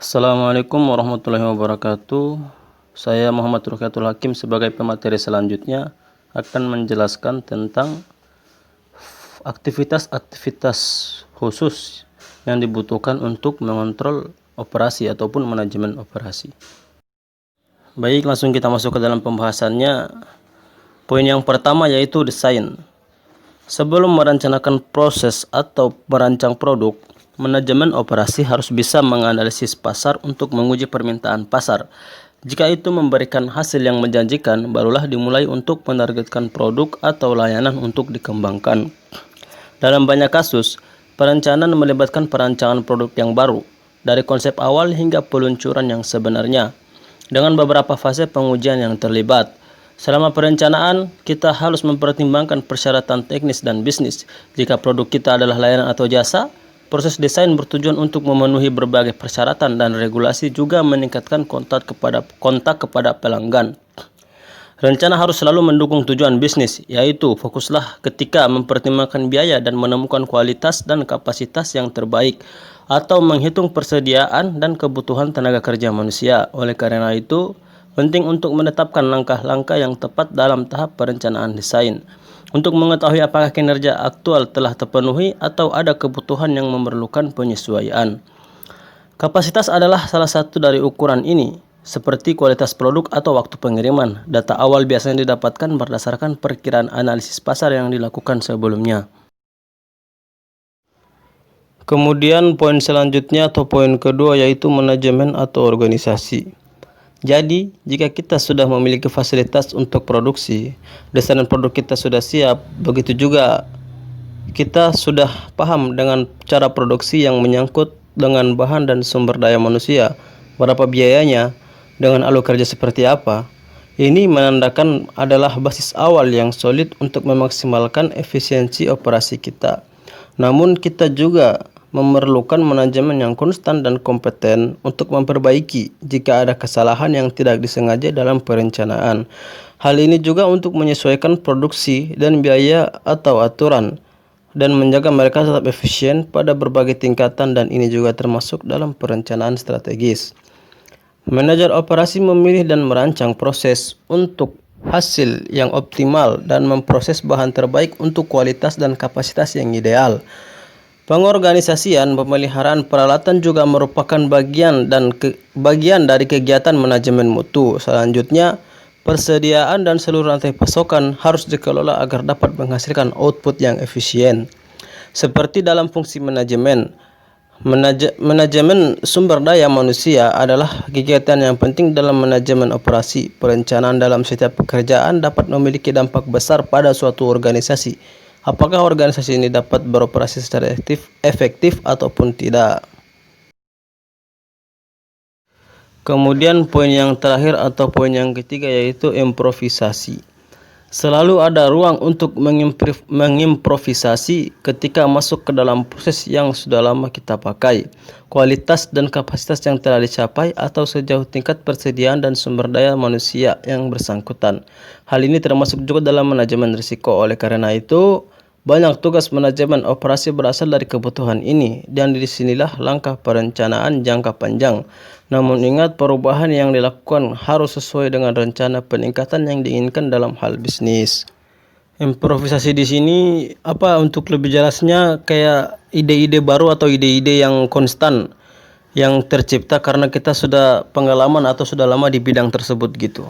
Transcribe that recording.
Assalamualaikum warahmatullahi wabarakatuh. Saya Muhammad Rukiatul Hakim sebagai pemateri selanjutnya akan menjelaskan tentang aktivitas-aktivitas khusus yang dibutuhkan untuk mengontrol operasi ataupun manajemen operasi. Baik, langsung kita masuk ke dalam pembahasannya. Poin yang pertama yaitu desain. Sebelum merencanakan proses atau merancang produk, manajemen operasi harus bisa menganalisis pasar untuk menguji permintaan pasar. Jika itu memberikan hasil yang menjanjikan, barulah dimulai untuk menargetkan produk atau layanan untuk dikembangkan. Dalam banyak kasus, perencanaan melibatkan perancangan produk yang baru, dari konsep awal hingga peluncuran yang sebenarnya, dengan beberapa fase pengujian yang terlibat. Selama perencanaan, kita harus mempertimbangkan persyaratan teknis dan bisnis. Jika produk kita adalah layanan atau jasa, proses desain bertujuan untuk memenuhi berbagai persyaratan dan regulasi, juga meningkatkan kontak kepada pelanggan. Rencana harus selalu mendukung tujuan bisnis, yaitu fokuslah ketika mempertimbangkan biaya dan menemukan kualitas dan kapasitas yang terbaik, atau menghitung persediaan dan kebutuhan tenaga kerja manusia. Oleh karena itu, penting untuk menetapkan langkah-langkah yang tepat dalam tahap perencanaan desain untuk mengetahui apakah kinerja aktual telah terpenuhi atau ada kebutuhan yang memerlukan penyesuaian. Kapasitas adalah salah satu dari ukuran ini, seperti kualitas produk atau waktu pengiriman. Data awal biasanya didapatkan berdasarkan perkiraan analisis pasar yang dilakukan sebelumnya. Kemudian poin selanjutnya atau poin kedua yaitu manajemen atau organisasi. Jadi, jika kita sudah memiliki fasilitas untuk produksi, desain produk kita sudah siap, begitu juga kita sudah paham dengan cara produksi yang menyangkut dengan bahan dan sumber daya manusia, berapa biayanya, dengan alur kerja seperti apa. Ini menandakan adalah basis awal yang solid untuk memaksimalkan efisiensi operasi kita. Namun kita juga memerlukan manajemen yang konstan dan kompeten untuk memperbaiki jika ada kesalahan yang tidak disengaja dalam perencanaan. Hal ini juga untuk menyesuaikan produksi dan biaya atau aturan dan menjaga mereka tetap efisien pada berbagai tingkatan, dan ini juga termasuk dalam perencanaan strategis. Manajer operasi memilih dan merancang proses untuk hasil yang optimal dan memproses bahan terbaik untuk kualitas dan kapasitas yang ideal. Pengorganisasian pemeliharaan peralatan juga merupakan bagian dari kegiatan manajemen mutu. Selanjutnya, persediaan dan seluruh rantai pasokan harus dikelola agar dapat menghasilkan output yang efisien. Seperti dalam fungsi manajemen sumber daya manusia adalah kegiatan yang penting dalam manajemen operasi. Perencanaan dalam setiap pekerjaan dapat memiliki dampak besar pada suatu organisasi. Apakah organisasi ini dapat beroperasi secara efektif ataupun tidak. Kemudian poin yang terakhir atau poin yang ketiga yaitu improvisasi. Selalu ada ruang untuk mengimprovisasi ketika masuk ke dalam proses yang sudah lama kita pakai. Kualitas dan kapasitas yang telah dicapai atau sejauh tingkat persediaan dan sumber daya manusia yang bersangkutan. Hal ini termasuk juga dalam manajemen risiko. Oleh karena itu, banyak tugas manajemen operasi berasal dari kebutuhan ini, dan disinilah langkah perencanaan jangka panjang. Namun ingat, perubahan yang dilakukan harus sesuai dengan rencana peningkatan yang diinginkan dalam hal bisnis. Improvisasi di sini untuk lebih jelasnya kayak ide-ide baru atau ide-ide yang konstan yang tercipta karena kita sudah pengalaman atau sudah lama di bidang tersebut gitu.